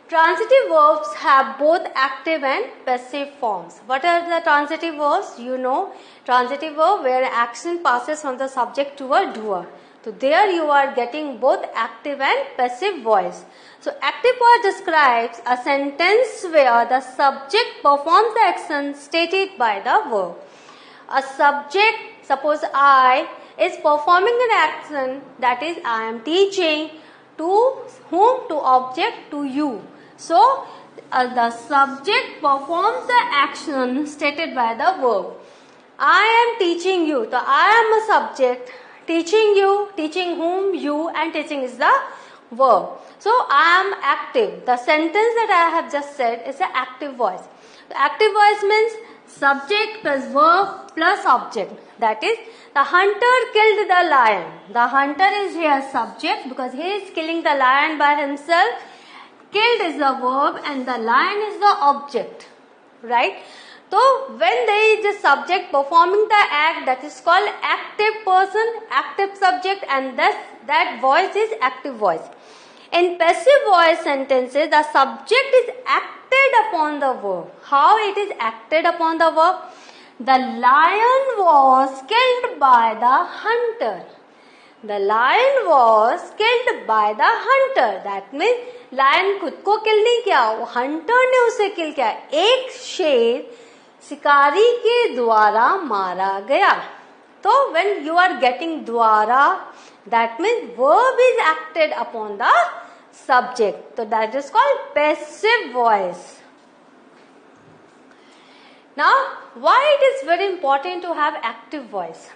Transitive verbs have both active and passive forms. What are the transitive verbs? You know, transitive verb where action passes from the subject to a doer. So there you are getting both active and passive voice. So active voice describes a sentence where the subject performs the action stated by the verb. A subject, suppose I, is performing an action, that is I am teaching, to whom? To object, to you. So the subject performs the action stated by the verb. I am teaching you. So I am a subject, teaching you, teaching whom? You, and teaching is the verb. So I am active. The sentence that I have just said is an active voice. The active voice means subject plus verb plus object. That is, the hunter killed the lion. The hunter is here subject because he is killing the lion by himself. Killed is the verb and the lion is the object. Right? So when there is a subject performing the act, that is called active person, active subject, and thus that voice is active voice. In passive voice sentences, the subject is acted upon the verb. How it is acted upon the verb? The lion was killed by the hunter. The lion was killed by the hunter. That means lion खुद को kill नहीं किया, वो hunter ने उसे kill किया. एक शेर शिकारी के द्वारा मारा गया. So when you are getting द्वारा, that means verb is acted upon the subject. So that is called passive voice. Now, why it is very important to have active voice?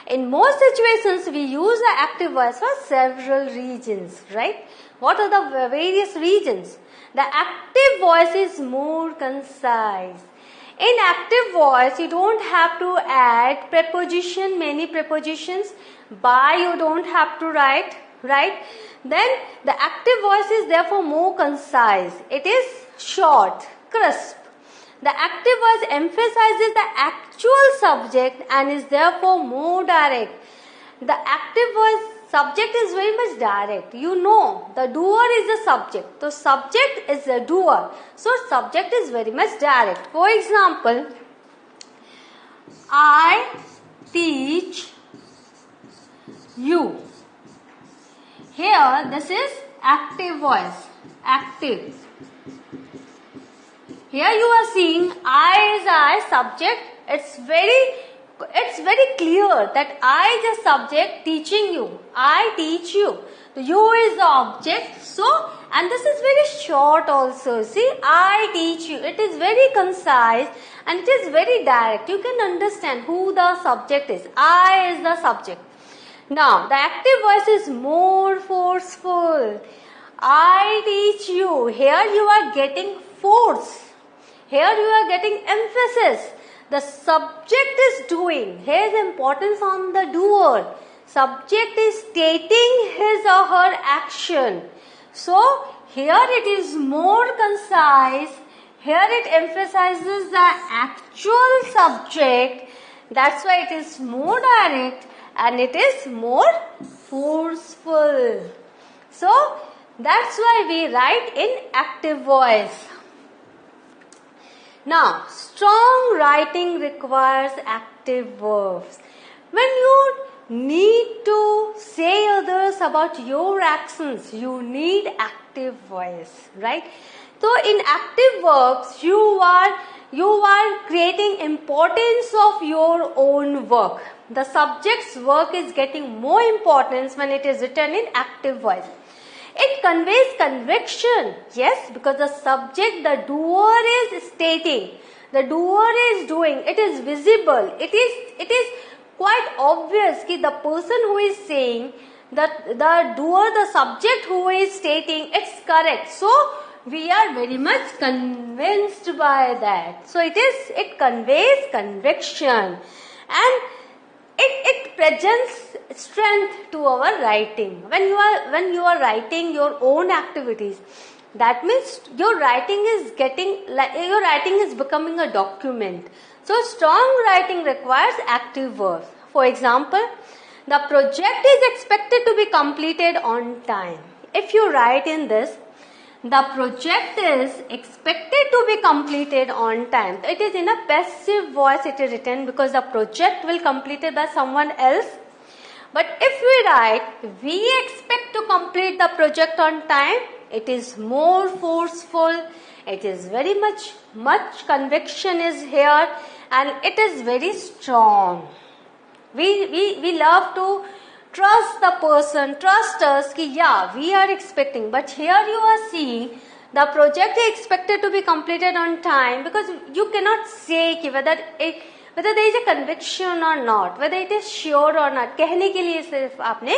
In most situations, we use the active voice for several reasons, right? What are the various reasons? The active voice is more concise. In active voice, you don't have to add preposition, many prepositions. By, you don't have to write, right? Then, the active voice is therefore more concise. It is short, crisp. The active voice emphasizes the actual subject and is therefore more direct. The active voice subject is very much direct. You know, the doer is the subject. So, subject is the doer. So, subject is very much direct. For example, I teach you. Here, this is active voice. Active. Here you are seeing I is I, subject. It's very clear that I is the subject teaching you. I teach you. So you is the object. So, and this is very short also. See, I teach you. It is very concise and it is very direct. You can understand who the subject is. I is the subject. Now, the active voice is more forceful. I teach you. Here you are getting force. Here you are getting emphasis. The subject is doing. Here is importance on the doer. Subject is stating his or her action. So, here it is more concise. Here it emphasizes the actual subject. That's why it is more direct and it is more forceful. So, that's why we write in active voice. Now, strong writing requires active verbs. When you need to say others about your actions, you need active voice, right? So, in active verbs, you are creating importance of your own work. The subject's work is getting more importance when it is written in active voice. It conveys conviction, yes, because the subject, the doer is stating, the doer is doing, it is visible, it is quite obvious that the person who is saying, the doer, the subject who is stating, it's correct. So, we are very much convinced by that. So, it conveys conviction and it presents strength to our writing. When you are writing your own activities, that means your writing is becoming a document. So strong writing requires active verbs. For example, the project is expected to be completed on time. If you write in this, the project is expected to be completed on time. It is in a passive voice it is written because the project will completed by someone else. But if we write, we expect to complete the project on time, it is more forceful, it is very much conviction is here, and it is very strong. We love to trust the person, trust us, ki yeah, we are expecting. But here you are seeing the project is expected to be completed on time because you cannot say ki whether there is a conviction or not, whether it is sure or not. कहने के लिए सिर्फ आपने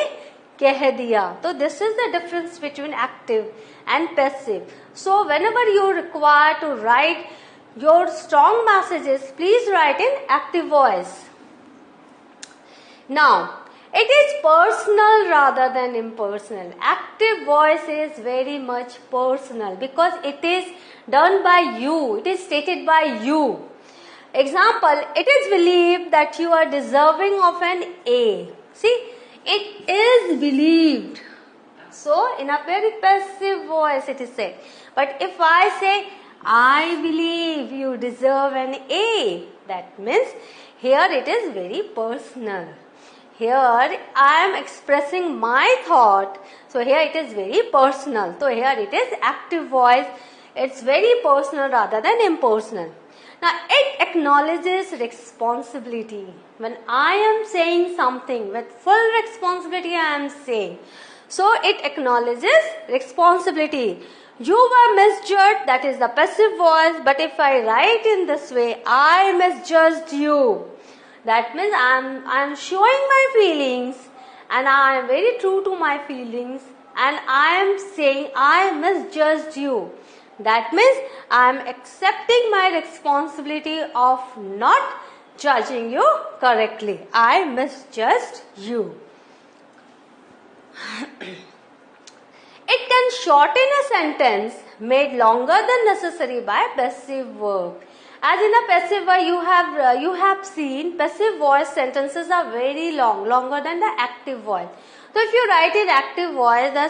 कह दिया. So this is the difference between active and passive. So whenever you require to write your strong messages, please write in active voice. Now, it is personal rather than impersonal. Active voice is very much personal because it is done by you. It is stated by you. Example, it is believed that you are deserving of an A. See, it is believed. So, in a very passive voice it is said. But if I say, I believe you deserve an A, that means here it is very personal. Here I am expressing my thought. So, here it is very personal. So, here it is active voice. It's very personal rather than impersonal. Now, it acknowledges responsibility. When I am saying something with full responsibility, I am saying. So, it acknowledges responsibility. You were misjudged, that is the passive voice. But if I write in this way, I misjudged you. That means I am showing my feelings and I am very true to my feelings and I am saying I misjudged you. That means I am accepting my responsibility of not judging you correctly. I misjudged you. It can shorten a sentence made longer than necessary by passive verb. As in a passive voice, you have seen passive voice sentences are very long, longer than the active voice. So if you write in active voice, the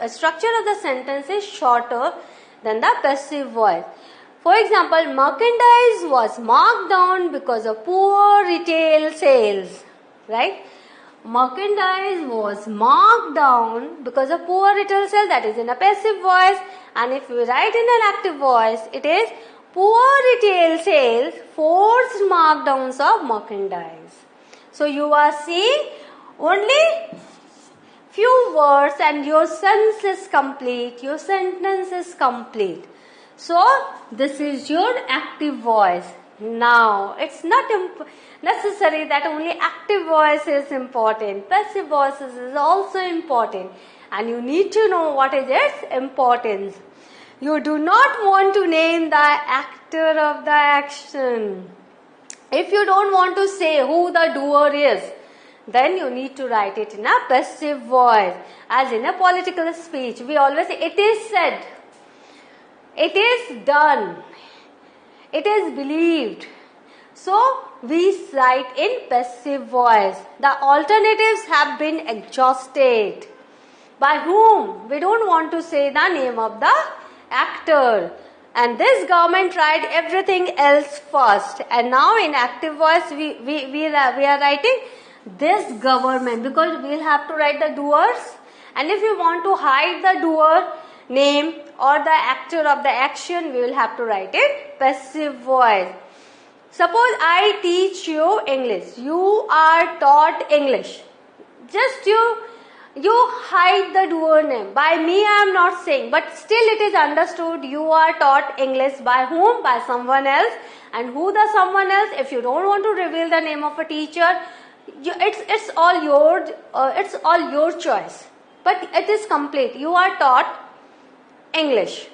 structure of the sentence is shorter than the passive voice. For example, merchandise was marked down because of poor retail sales. Right? Merchandise was marked down because of poor retail sales. That is in a passive voice. And if we write in an active voice, it is poor retail sales forced markdowns of merchandise. So you are seeing only few words and your sentence is complete, your sentence is complete. So this is your active voice. Now it's not necessary that only active voice is important. Passive voices is also important and you need to know what is its importance. You do not want to name the actor of the action. If you don't want to say who the doer is, then you need to write it in a passive voice. As in a political speech, we always say, it is said, it is done, it is believed. So, we write in passive voice. The alternatives have been exhausted. By whom? We don't want to say the name of the actor. And this government tried everything else first. And now in active voice, we are writing this government because we will have to write the doers. And if we want to hide the doer name or the actor of the action, we will have to write it passive voice. Suppose I teach you English. You are taught English. Just you hide the doer name. By me I am not saying, but still it is understood you are taught English by whom? By someone else. And who the someone else? If you don't want to reveal the name of a teacher, it's all your choice. But it is complete. You are taught English.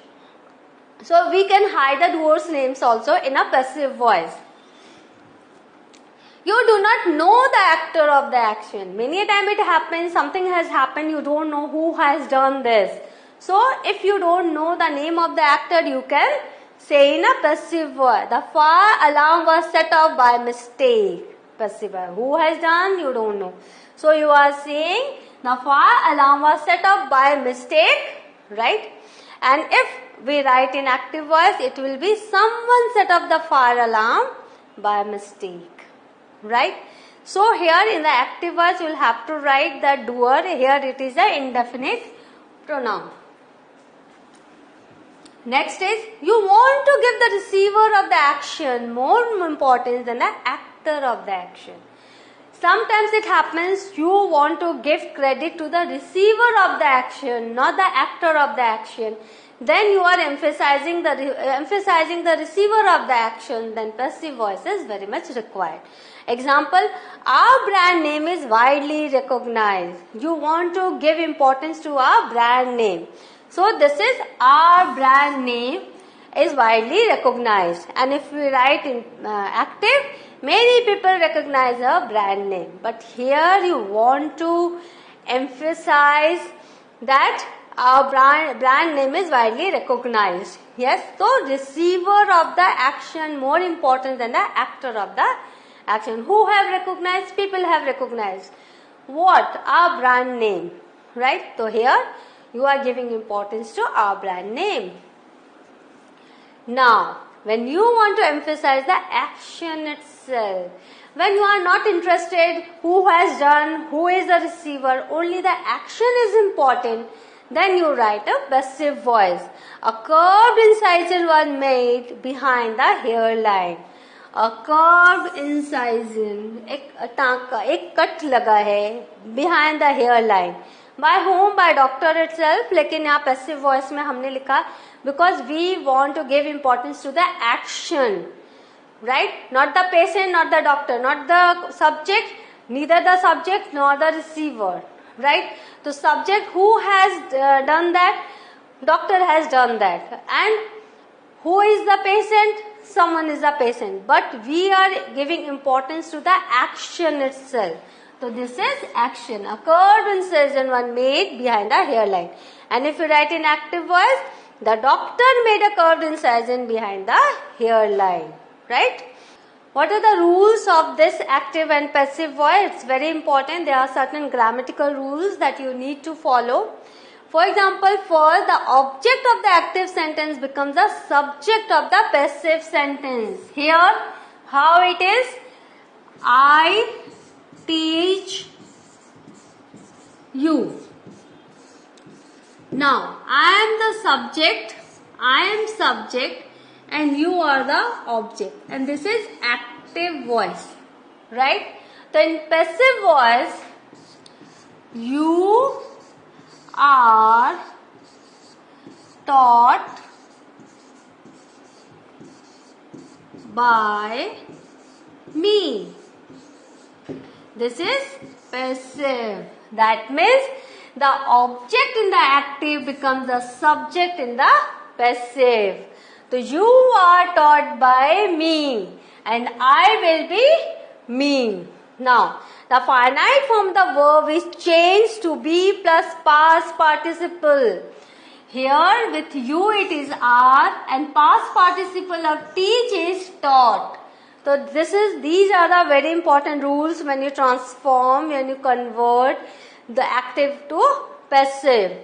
So we can hide the doers' names also in a passive voice. You do not know the actor of the action. Many a time it happens, something has happened, you don't know who has done this. So, if you don't know the name of the actor, you can say in a passive voice. The fire alarm was set off by mistake. Passive voice. Who has done? You don't know. So, you are saying the fire alarm was set off by mistake, right? And if we write in active voice, it will be someone set up the fire alarm by mistake, right? So here in the active voice, you will have to write the doer. Here it is an indefinite pronoun. Next is, you want to give the receiver of the action more importance than the actor of the action. Sometimes it happens you want to give credit to the receiver of the action, not the actor of the action. Then you are emphasizing the receiver of the action. Then passive voice is very much required. Example, our brand name is widely recognized. You want to give importance to our brand name. So this is our brand name is widely recognized. And if we write in active, many people recognize a brand name. But here you want to emphasize that our brand name is widely recognized. Yes, so receiver of the action more important than the actor of the action. Who have recognized? People have recognized. What? Our brand name. Right? So here you are giving importance to our brand name. Now, when you want to emphasize the action itself, when you are not interested who has done, who is the receiver, only the action is important, then you write a passive voice. A curved incision was made behind the hairline. A curved incision, एक cut लगा है behind the hairline. By whom? By doctor itself. लेकिन यहाँ passive voice में हमने लिखा because we want to give importance to the action, right? Not the patient, not the doctor, not the subject, neither the subject nor the receiver, right? The subject who has done that, doctor has done that, and who is the patient? Someone is the patient, but we are giving importance to the action itself. So this is action. A curved incision was made behind the hairline. And if you write in active voice, the doctor made a curved incision behind the hairline. Right? What are the rules of this active and passive voice? It's very important. There are certain grammatical rules that you need to follow. For example, first the object of the active sentence becomes the subject of the passive sentence. Here, how it is? I teach you. Now, I am subject and you are the object. And this is active voice. Right? So, in passive voice, you are taught by me. This is passive. That means the object in the active becomes the subject in the passive. So you are taught by me and I will be me. Now, the finite form of the verb is changed to be plus past participle. Here with you it is are and past participle of teach is taught. So these are the very important rules when you transform, when you convert the active to passive.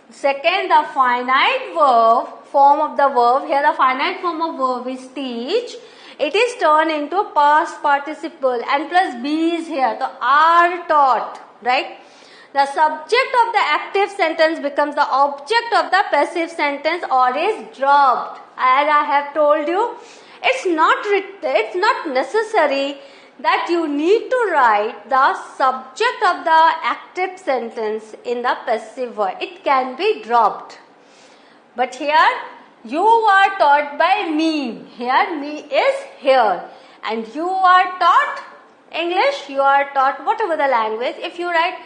Second, the finite form of the verb. Here the finite form of verb is teach. It is turned into past participle and plus be is here. So are taught, right? The subject of the active sentence becomes the object of the passive sentence or is dropped. As I have told you, it's not necessary that you need to write the subject of the active sentence in the passive voice. It can be dropped. But here, you are taught by me. Here, me is here. And you are taught English, you are taught whatever the language. If you write,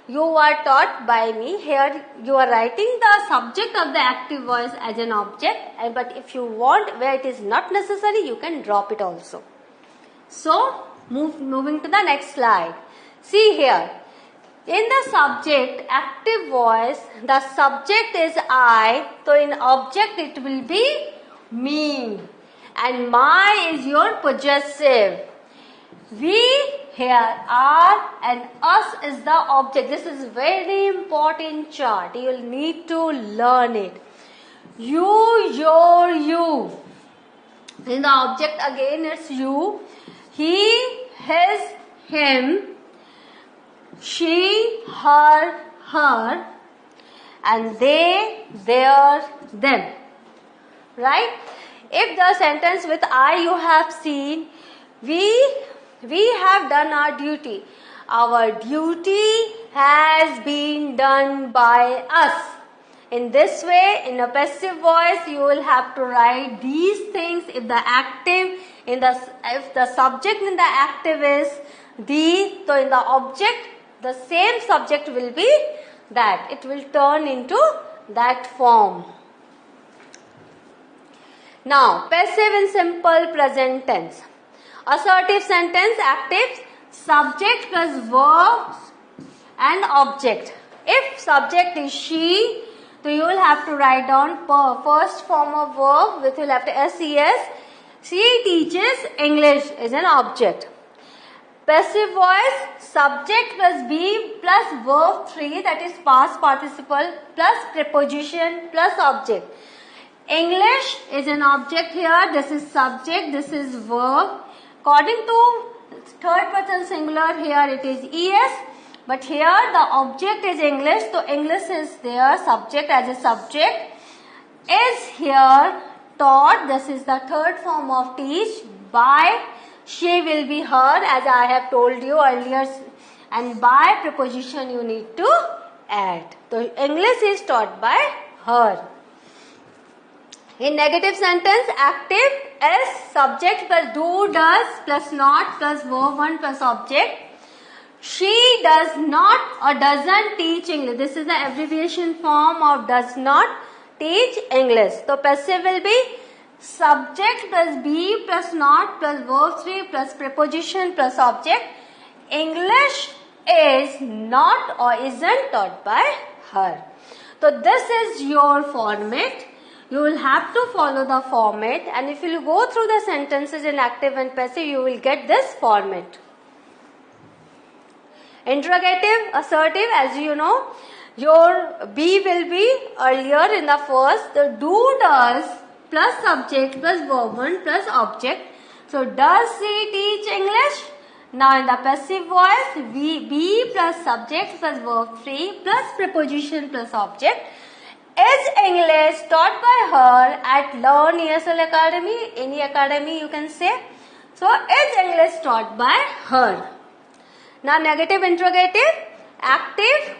you are taught by me. Here, you are writing the subject of the active voice as an object. But if you want, where it is not necessary, you can drop it also. So, moving to the next slide. See here. In the subject, active voice, the subject is I. So, in object, it will be me. And my is your possessive. We here are and us is the object. This is very important chart. You will need to learn it. You, your, you. In the object again it's you. He, his, him. She, her, her. And they, their, them. Right? If the sentence with I you have seen, we have done our duty. Our duty has been done by us. In this way, in a passive voice, you will have to write these things. If the subject in the active is the, so in the object, the same subject will be that. It will turn into that form. Now, passive in simple present tense. Assertive sentence, active, subject plus verb and object. If subject is she, so you will have to write down first form of verb, which will have to SES. She teaches English is an object. Passive voice, subject plus be plus verb 3, that is past participle plus preposition plus object. English is an object here. This is subject, this is verb. According to third person singular, here it is ES. But here the object is English. So English is there. Subject as a subject. Is here taught. This is the third form of teach. By, she will be her, as I have told you earlier. And by preposition you need to add. So English is taught by her. In negative sentence, active S, subject plus do, does plus not plus verb 1 plus object. She does not or doesn't teach English. This is the abbreviation form of does not teach English. So passive will be subject plus be plus not plus verb 3 plus preposition plus object. English is not or isn't taught by her. So this is your format. You will have to follow the format, and if you go through the sentences in active and passive, you will get this format. Interrogative, assertive, as you know, your be will be earlier in the first, the do, does plus subject plus verb 1 plus object. So does she teach English? Now in the passive voice, be plus subject plus verb 3 plus preposition plus object. Is English taught by her at Learn ESL Academy? Any academy you can say. So is English taught by her? Now negative interrogative, active,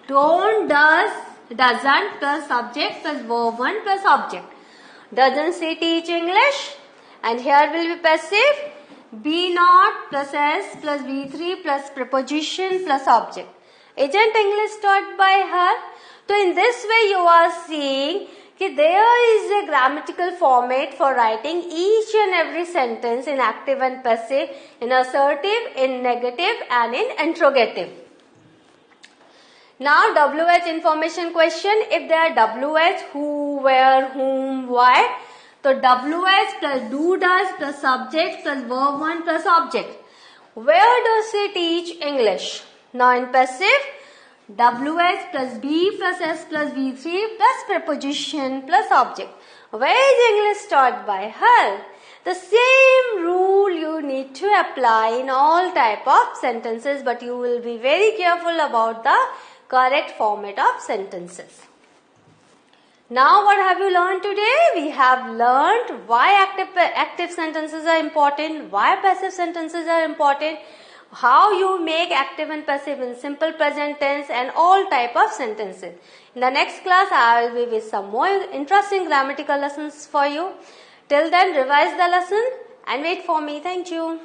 don't, does, doesn't plus subject plus verb 1 plus object. Doesn't she teach English? And here will be passive, be not plus S plus V3 plus preposition plus object. Isn't English taught by her? So in this way you are seeing that there is a grammatical format for writing each and every sentence in active and passive, in assertive, in negative and in interrogative. Now WH information question. If there are WH, who, where, whom, why. So WH plus do, does plus subject plus verb 1 plus object. Where does she teach English? Now in passive, WH plus B plus S plus V3 plus preposition plus object. Where is English taught by her? The same rule you need to apply in all type of sentences, but you will be very careful about the correct format of sentences. Now what have you learned today? We have learned why active sentences are important, why passive sentences are important, how you make active and passive in simple present tense and all type of sentences. In the next class, I will be with some more interesting grammatical lessons for you. Till then, revise the lesson and wait for me. Thank you.